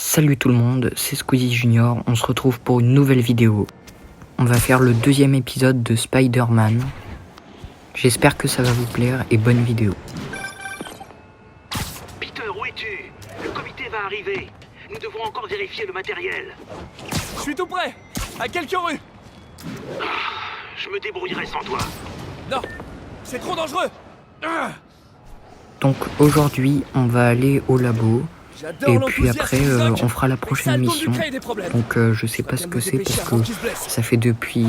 Salut tout le monde, c'est Squeezie Junior, on se retrouve pour une nouvelle vidéo. On va faire le deuxième épisode de Spider-Man. J'espère que ça va vous plaire et bonne vidéo. Peter, où es-tu? Le comité va arriver. Nous devons encore vérifier le matériel. Je suis tout prêt. À quelques rues. Je me débrouillerai sans toi. Non, c'est trop dangereux. Donc aujourd'hui, on va aller au labo. J'adore Et puis l'enthousiasme après, du Doc, on fera la mais ça prochaine a le don de mission. créer des problèmes. Donc je sais pas bien ce me que c'est dépêcher parce avant que qu'il se blesse. ça fait depuis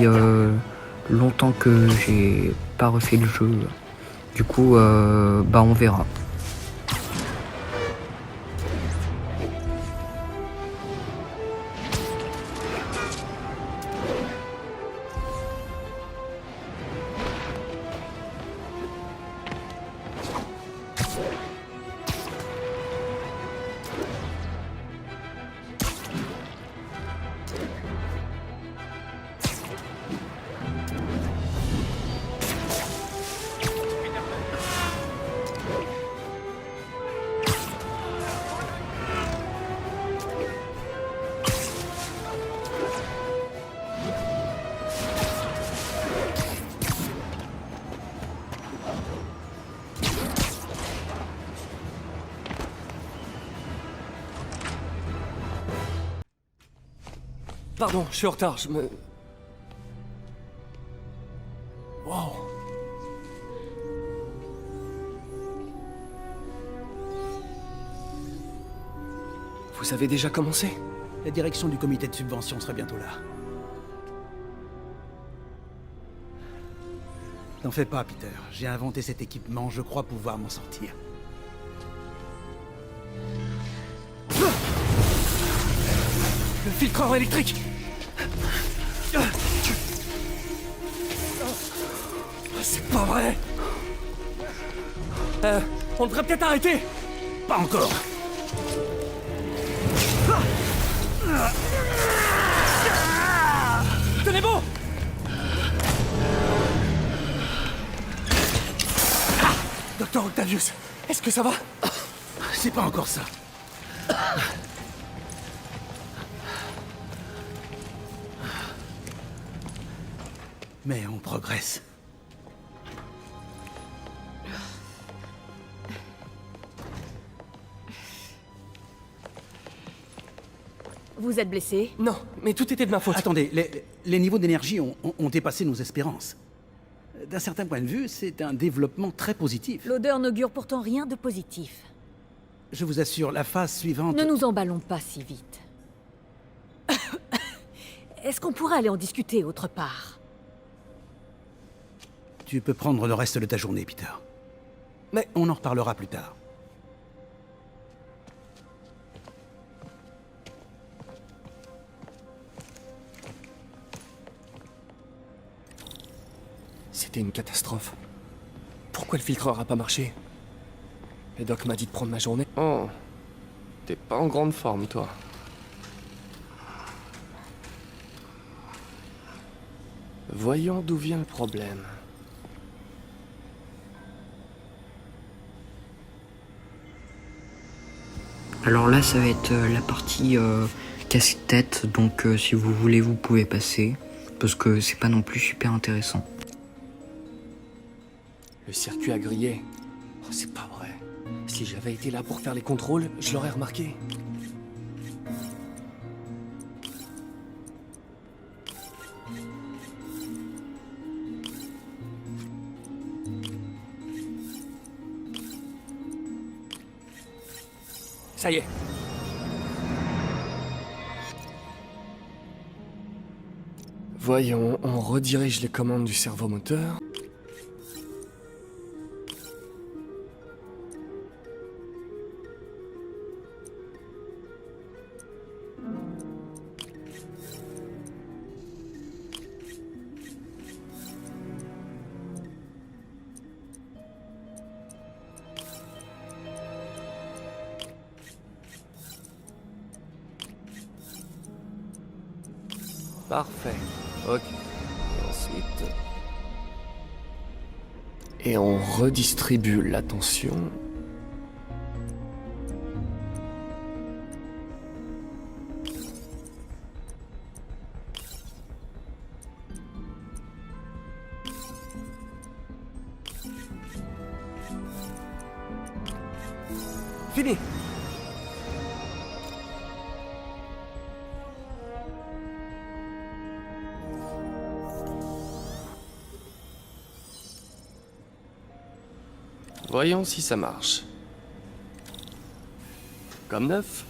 longtemps que j'ai pas refait le jeu. Du coup, on verra. Pardon, je suis en retard, je me... Wow. Vous avez déjà commencé? La direction du comité de subvention sera bientôt là. N'en fais pas, Peter. J'ai inventé cet équipement, je crois pouvoir m'en sortir. Le filtreur électrique. C'est pas vrai. On devrait peut-être arrêter. Pas encore. Tenez bon. Docteur Octavius, est-ce que ça va? C'est pas encore ça. Mais on progresse. Vous êtes blessé? Non, mais tout était de ma faute. Attendez, les niveaux d'énergie ont dépassé nos espérances. D'un certain point de vue, c'est un développement très positif. L'odeur n'augure pourtant rien de positif. Je vous assure, la phase suivante... Ne nous emballons pas si vite. Est-ce qu'on pourrait aller en discuter autre part? Tu peux prendre le reste de ta journée, Peter. Mais On en reparlera plus tard. c'était une catastrophe. Pourquoi le filtreur a pas marché? Le doc m'a dit de prendre ma journée. Oh, t'es pas en grande forme, toi. Voyons d'où vient le problème. Alors là, ça va être la partie casse-tête, donc si vous voulez, vous pouvez passer, parce que c'est pas non plus super intéressant. Le circuit a grillé. Oh, c'est pas vrai. Si j'avais été là pour faire les contrôles, je l'aurais remarqué. Ça y est. Voyons, on redirige les commandes du servomoteur. Parfait. Ok. Et ensuite... Et on redistribue l'attention. fini. Voyons si ça marche. Comme neuf.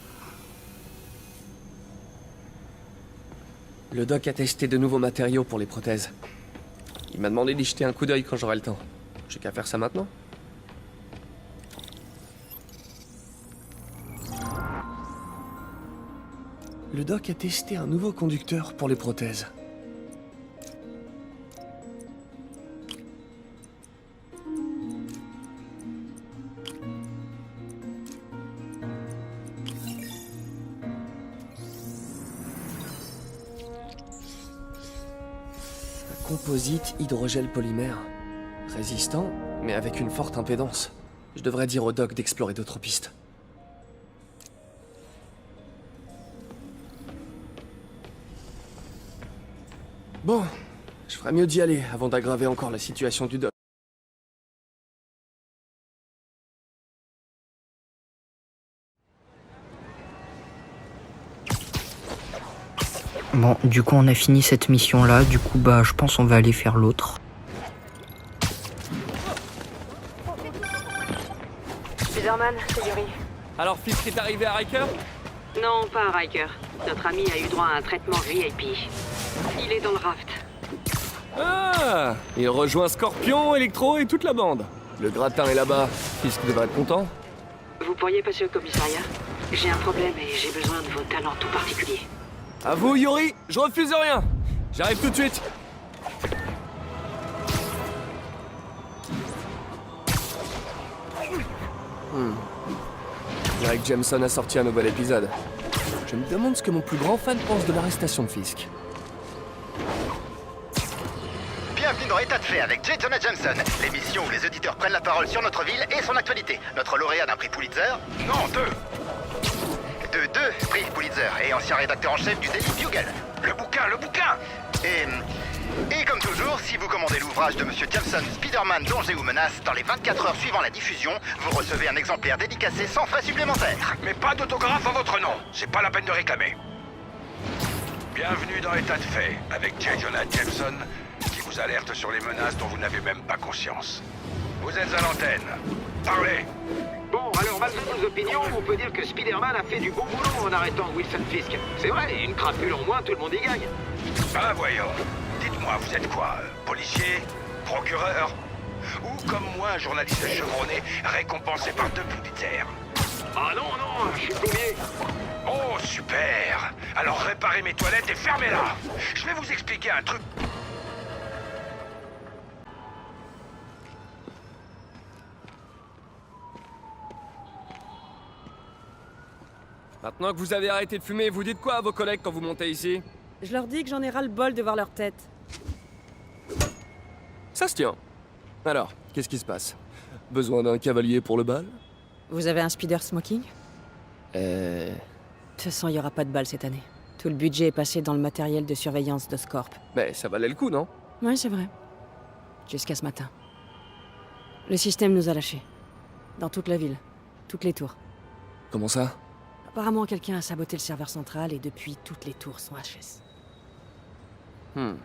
Le doc a testé de nouveaux matériaux pour les prothèses. Il m'a demandé d'y jeter un coup d'œil quand j'aurai le temps. J'ai qu'à faire ça maintenant. Le doc a testé un nouveau conducteur pour les prothèses. Un composite hydrogel polymère. Résistant, mais avec une forte impédance. Je devrais dire au doc d'explorer d'autres pistes. Bon, je ferais mieux d'y aller avant d'aggraver encore la situation du doc. Bon, du coup on a fini cette mission là, du coup bah je pense on va aller faire l'autre. Spider-Man, c'est Yuri. Alors, Fisk est arrivé à Riker? Non, pas un Riker. Notre ami a eu droit à un traitement VIP. Il est dans le raft. Ah! Il rejoint Scorpion, Electro et toute la bande. Le gratin est là-bas. Fisk devrait être content. Vous pourriez passer au commissariat? J'ai un problème et j'ai besoin de vos talents tout particuliers. À vous, Yuri, je refuse rien. J'arrive tout de suite. Greg Jameson a sorti un nouvel épisode. Je me demande ce que mon plus grand fan pense de l'arrestation de Fisk. Bienvenue dans État de fait avec J. Jonah Jameson, l'émission où les auditeurs prennent la parole sur notre ville et son actualité. Notre lauréat d'un prix Pulitzer, non, deux prix Pulitzer et ancien rédacteur en chef du Daily Bugle. Le bouquin. Et comme toujours, si vous commandez l'ouvrage de Monsieur Jameson, Spider-Man, danger ou menace, dans les 24 heures suivant la diffusion, vous recevez un exemplaire dédicacé sans frais supplémentaires. Mais pas d'autographe à votre nom, c'est pas la peine de réclamer. Bienvenue dans État de fait, avec J. Jonah Jameson, qui vous alerte sur les menaces dont vous n'avez même pas conscience. Vous êtes à l'antenne. Parlez. Bon, alors malgré nos opinions, on peut dire que Spider-Man a fait du bon boulot en arrêtant Wilson Fisk. C'est vrai, une crapule en moins, tout le monde y gagne. Ah, voyons. Dites-moi, vous êtes quoi? Policier? Procureur? Ou comme moi, un journaliste chevronné, récompensé par 2 Pulitzer? Ah non, je suis plombier. Oh, super. Alors réparez mes toilettes et fermez-la. Je vais vous expliquer un truc. Maintenant que vous avez arrêté de fumer, vous dites quoi à vos collègues quand vous montez ici? Je leur dis que j'en ai ras le bol de voir leur tête. Ça se tient. Alors, qu'est-ce qui se passe? Besoin d'un cavalier pour le bal? Vous avez un spider smoking? Euh... De toute façon, il n'y aura pas de bal cette année. Tout le budget est passé dans le matériel de surveillance de Scorp. Mais ça valait le coup, non? Ouais, c'est vrai. Jusqu'à ce matin. Le système nous a lâchés. Dans toute la ville. Toutes les tours. Comment ça? Apparemment, quelqu'un a saboté le serveur central et depuis, toutes les tours sont HS. Un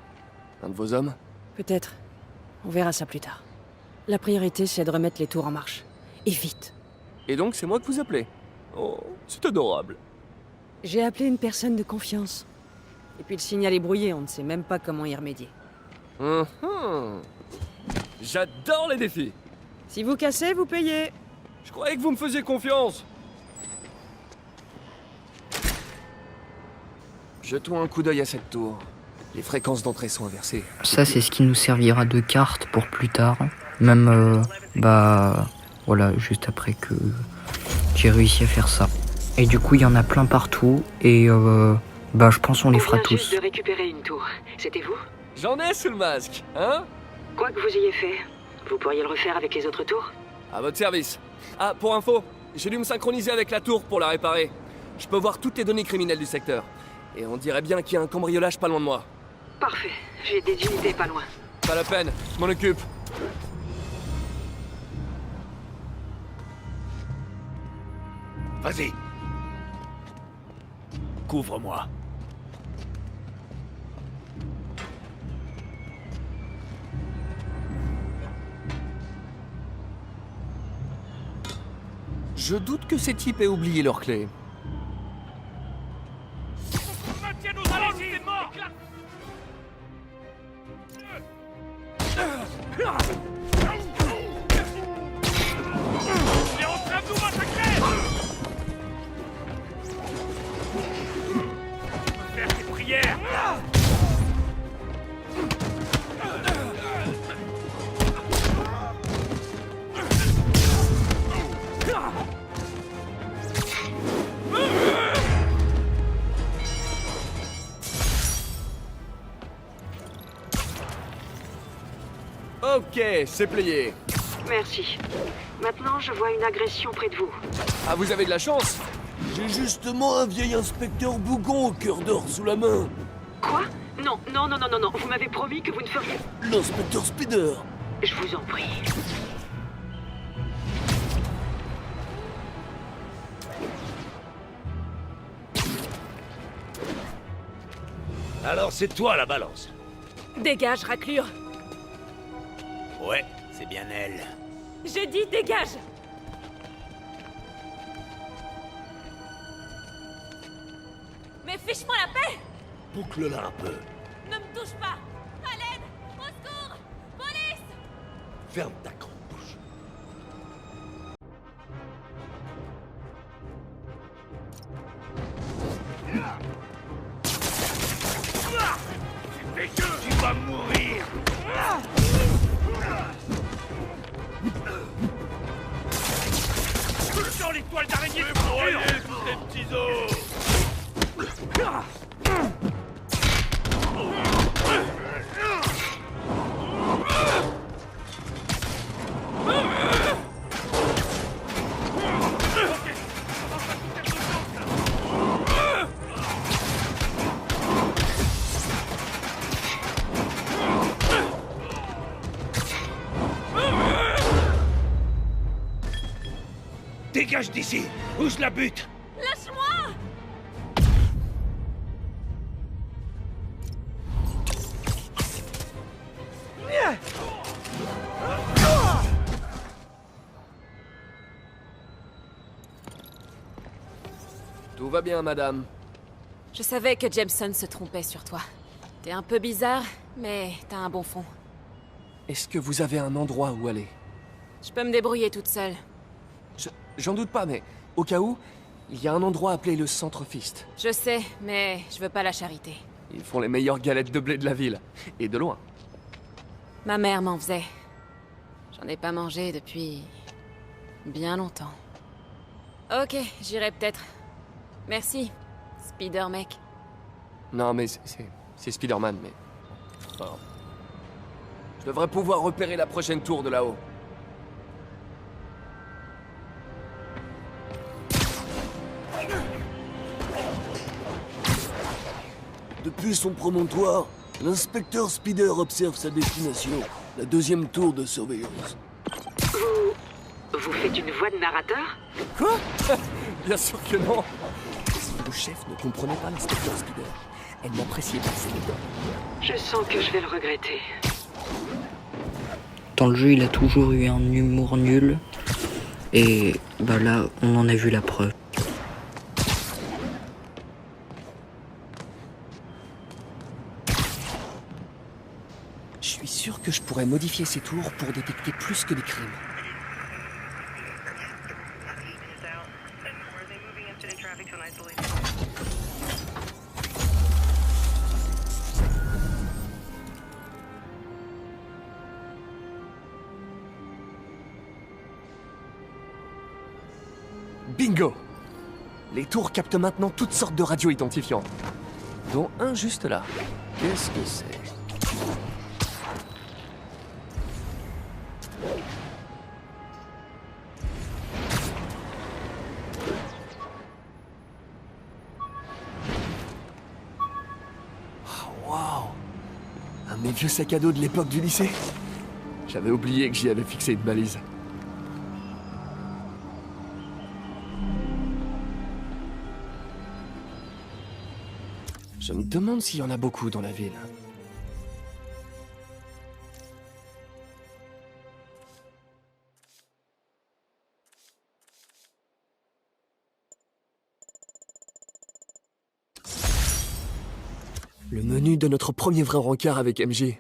de vos hommes? Peut-être. On verra ça plus tard. La priorité, c'est de remettre les tours en marche. Et vite. Et donc, c'est moi que vous appelez? Oh, c'est adorable. J'ai appelé une personne de confiance. Et puis le signal est brouillé, on ne sait même pas comment y remédier. J'adore les défis. Si vous cassez, vous payez. Je croyais que vous me faisiez confiance. Jetons un coup d'œil à cette tour. Les fréquences d'entrée sont inversées. Ça c'est ce qui nous servira de carte pour plus tard. Même voilà, juste après que j'ai réussi à faire ça. Et du coup il y en a plein partout et je pense on les fera tous. Juste de récupérer une tour. C'était vous? J'en ai sous le masque, hein? Quoi que vous ayez fait, vous pourriez le refaire avec les autres tours? À votre service. Ah, pour info, j'ai dû me synchroniser avec la tour pour la réparer. Je peux voir toutes les données criminelles du secteur. Et on dirait bien qu'il y a un cambriolage pas loin de moi. Parfait, j'ai des unités pas loin. Pas la peine, je m'en occupe. Vas-y. Couvre-moi. Je doute que ces types aient oublié leurs clés. Maintiens nos allons-y, c'est mort. Il est en train de nous massacrer. Faire tes prières. Ok, c'est plié. Merci. Maintenant, je vois une agression près de vous. Ah, vous avez de la chance. J'ai justement un vieil inspecteur bougon au cœur d'or sous la main. Quoi? Non, non, non, non, non, non. Vous m'avez promis que vous ne feriez... L'inspecteur Spider. Je vous en prie. Alors c'est toi la balance. Dégage, raclure. Ouais, c'est bien elle. J'ai dit dégage. Mais fiche-moi la paix. Boucle-la un peu. Ne me touche pas. À l'aide. Au secours. Police. Ferme ta grande bouche. Tu vas mourir. Dans l'étoile d'araignée de broyer tous ces petits os. Dégage d'ici! Où je la bute? Lâche-moi. Tout va bien, madame. Je savais que Jameson se trompait sur toi. T'es un peu bizarre, mais t'as un bon fond. Est-ce que vous avez un endroit où aller? Je peux me débrouiller toute seule. J'en doute pas, mais au cas où, il y a un endroit appelé le Centre Fist. Je sais, mais je veux pas la charité. Ils font les meilleures galettes de blé de la ville. Et de loin. Ma mère m'en faisait. J'en ai pas mangé depuis... bien longtemps. Ok, j'irai peut-être. Merci, Spider Mec. Non, mais c'est Spider-Man, mais... Oh. Je devrais pouvoir repérer la prochaine tour de là-haut. Depuis son promontoire, l'inspecteur Spider observe sa destination, la deuxième tour de surveillance. Vous faites une voix de narrateur? Quoi? Bien sûr que non. Le chef ne comprenait pas l'inspecteur Spider. Elle n'appréciait pas ses méthodes. Je sens que je vais le regretter. Dans le jeu, il a toujours eu un humour nul. Et bah là, on en a vu la preuve. Je suis sûr que je pourrais modifier ces tours pour détecter plus que des crimes. Bingo! Les tours captent maintenant toutes sortes de radios identifiants. Dont un juste là. Qu'est-ce que c'est? Waouh! Un de mes vieux sacs à dos de l'époque du lycée. J'avais oublié que j'y avais fixé une balise. Je me demande s'il y en a beaucoup dans la ville. Le menu de notre premier vrai rencard avec MJ.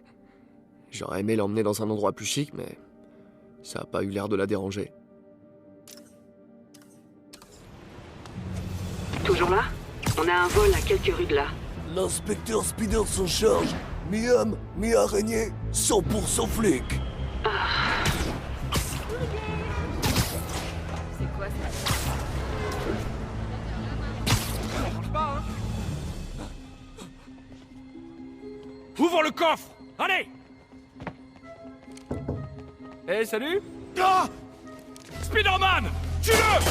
J'aurais aimé l'emmener dans un endroit plus chic, mais ça a pas eu l'air de la déranger. Toujours là? On a un vol à quelques rues de là. L'inspecteur Spider s'en charge. Mi-homme, mi-araignée, 100% flic. C'est quoi ça? Ouvre le coffre. Allez. Eh, salut! Ah, Spider-Man, tue-le.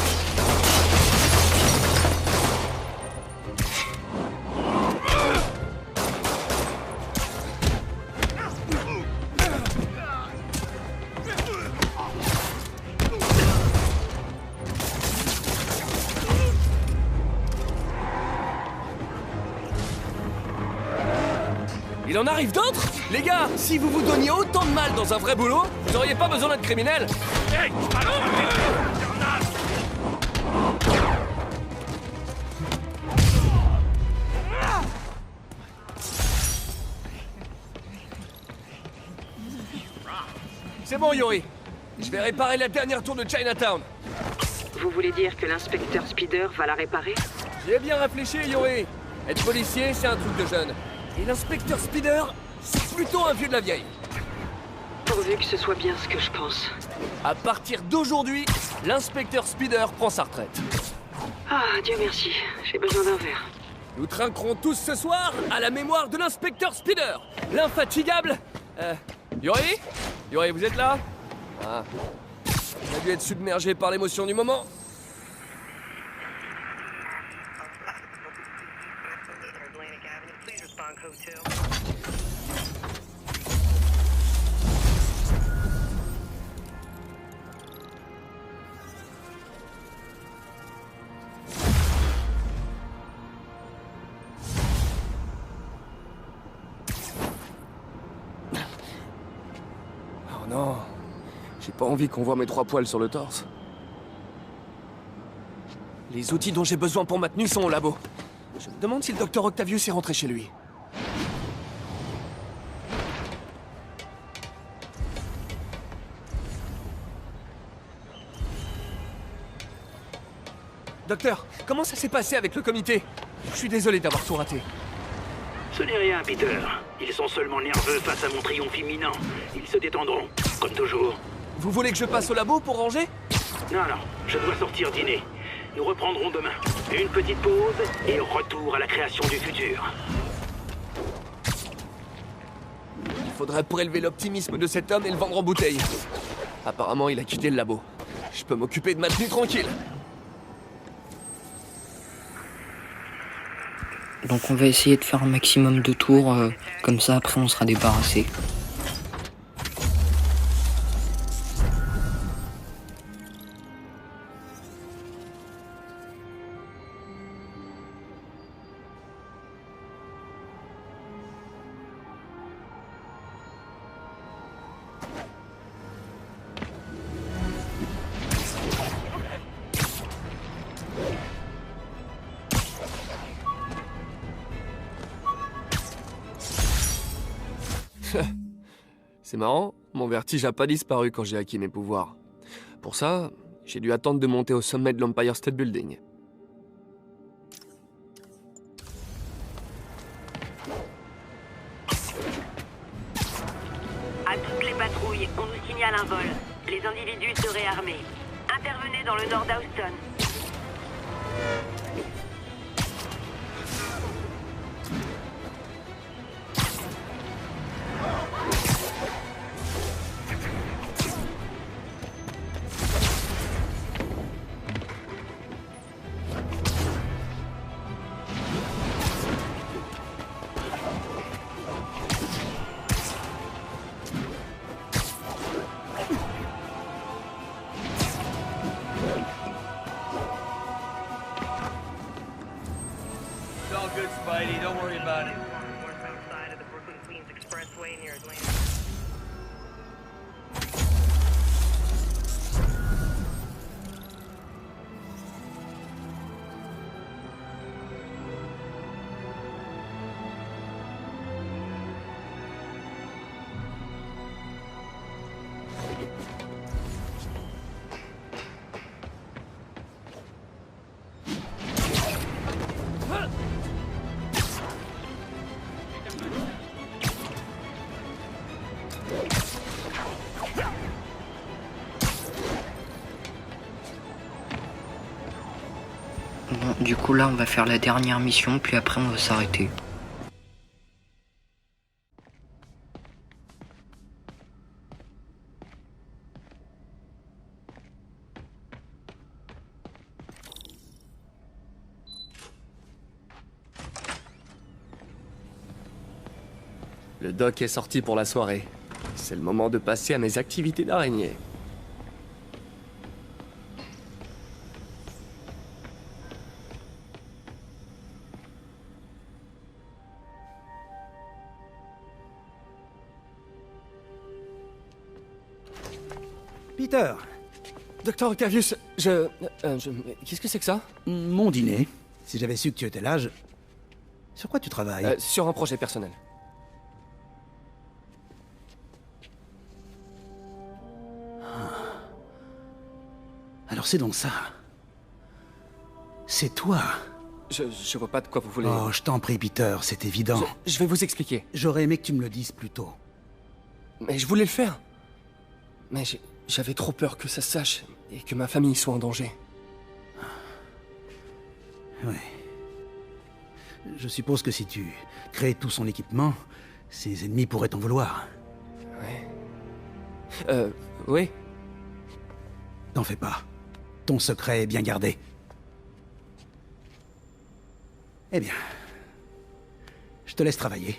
Il en arrive d'autres? Les gars, si vous vous donniez autant de mal dans un vrai boulot, vous auriez pas besoin d'être criminel. Hey, C'est bon, Yori. Je vais réparer la dernière tour de Chinatown. Vous voulez dire que l'inspecteur Spider va la réparer? J'y ai bien réfléchi, Yori. Être policier, c'est un truc de jeune. Et l'inspecteur Spider, c'est plutôt un vieux de la vieille. Pourvu que ce soit bien ce que je pense. À partir d'aujourd'hui, l'inspecteur Spider prend sa retraite. Ah, Dieu merci, j'ai besoin d'un verre. Nous trinquerons tous ce soir à la mémoire de l'inspecteur Spider, l'infatigable... Yori? Yori, vous êtes là? Ah. On a dû être submergé par l'émotion du moment. Oh non, j'ai pas envie qu'on voit mes 3 poils sur le torse. Les outils dont j'ai besoin pour ma tenue sont au labo. Je me demande si le docteur Octavius est rentré chez lui. Docteur, comment ça s'est passé avec le comité? Je suis désolé d'avoir tout raté. Ce n'est rien, Peter. Ils sont seulement nerveux face à mon triomphe imminent. Ils se détendront, comme toujours. Vous voulez que je passe au labo pour ranger? Non, je dois sortir dîner. Nous reprendrons demain. Une petite pause et retour à la création du futur. Il faudrait prélever l'optimisme de cet homme et le vendre en bouteille. Apparemment, il a quitté le labo. Je peux m'occuper de ma tenue tranquille. Donc on va essayer de faire un maximum de tours, comme ça après on sera débarrassé. C'est marrant, mon vertige a pas disparu quand j'ai acquis mes pouvoirs. Pour ça, j'ai dû attendre de monter au sommet de l'Empire State Building. À toutes les patrouilles, on nous signale un vol. Les individus seraient armés. Intervenez dans le nord d'Houston. good, Spidey. Don't worry about it. Bon, du coup là on va faire la dernière mission, puis après on va s'arrêter. Le doc est sorti pour la soirée. C'est le moment de passer à mes activités d'araignée. Peter, Docteur Octavius, qu'est-ce que c'est que ça? mon dîner. Si j'avais su que tu étais là, Sur quoi tu travailles? Sur un projet personnel. Alors c'est donc ça. C'est toi. Je vois pas de quoi vous voulez... Oh, je t'en prie, Peter, c'est évident. Je vais vous expliquer. J'aurais aimé que tu me le dises plus tôt. Mais je voulais le faire. Mais j'avais trop peur que ça se sache et que ma famille soit en danger. Oui. Je suppose que si tu crées tout son équipement, ses ennemis pourraient t'en vouloir. Oui. T'en fais pas. Ton secret est bien gardé. Eh bien, je te laisse travailler.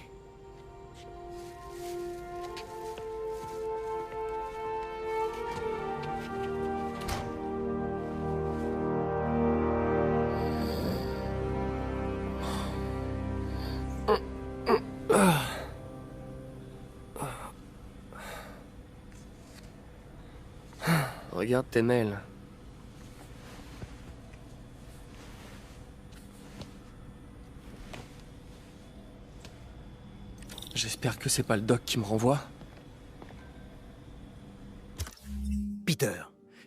Regarde tes mails. J'espère que c'est pas le doc qui me renvoie. Peter,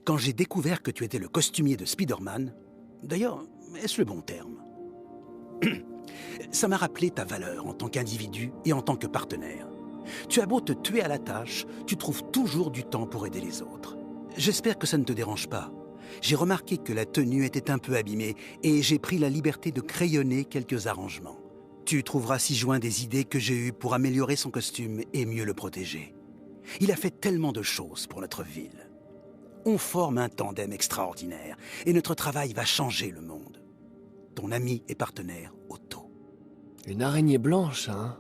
quand j'ai découvert que tu étais le costumier de Spider-Man, d'ailleurs, est-ce le bon terme? Ça m'a rappelé ta valeur en tant qu'individu et en tant que partenaire. Tu as beau te tuer à la tâche, tu trouves toujours du temps pour aider les autres. J'espère que ça ne te dérange pas. J'ai remarqué que la tenue était un peu abîmée et j'ai pris la liberté de crayonner quelques arrangements. Tu trouveras ci joint des idées que j'ai eues pour améliorer son costume et mieux le protéger. Il a fait tellement de choses pour notre ville. On forme un tandem extraordinaire et notre travail va changer le monde. Ton ami et partenaire, Otto. Une araignée blanche, hein?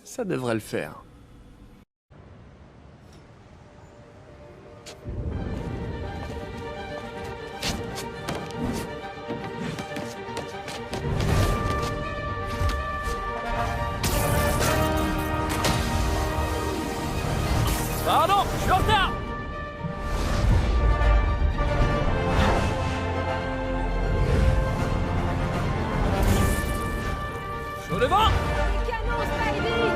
Ça devrait le faire. Pardon, je suis en retard. Chaud devant. Canon, Spidey!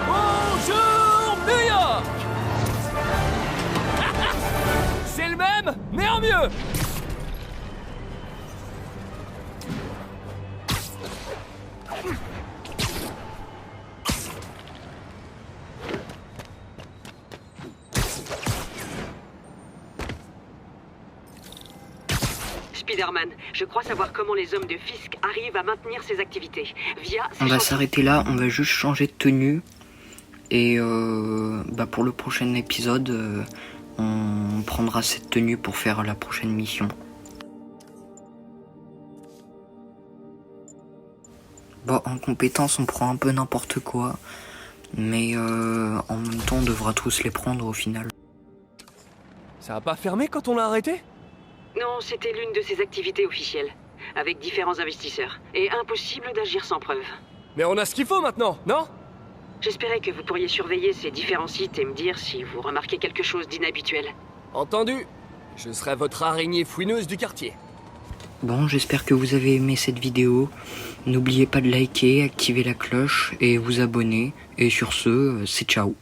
Bonjour, New York. C'est le même, mais en mieux. Spider-Man, je crois savoir comment les hommes de Fisk arrivent à maintenir ces activités. Via ces On va chantiers. s'arrêter là, on va juste changer de tenue. Et pour le prochain épisode, on prendra cette tenue pour faire la prochaine mission. Bon, en compétence, on prend un peu n'importe quoi. Mais en même temps, on devra tous les prendre au final. Ça a pas fermé quand on l'a arrêté? Non, c'était l'une de ses activités officielles, avec différents investisseurs. Et impossible d'agir sans preuve. Mais on a ce qu'il faut maintenant, non? J'espérais que vous pourriez surveiller ces différents sites et me dire si vous remarquez quelque chose d'inhabituel. Entendu. Je serai votre araignée fouineuse du quartier. Bon, j'espère que vous avez aimé cette vidéo. N'oubliez pas de liker, activer la cloche et vous abonner. Et sur ce, c'est ciao.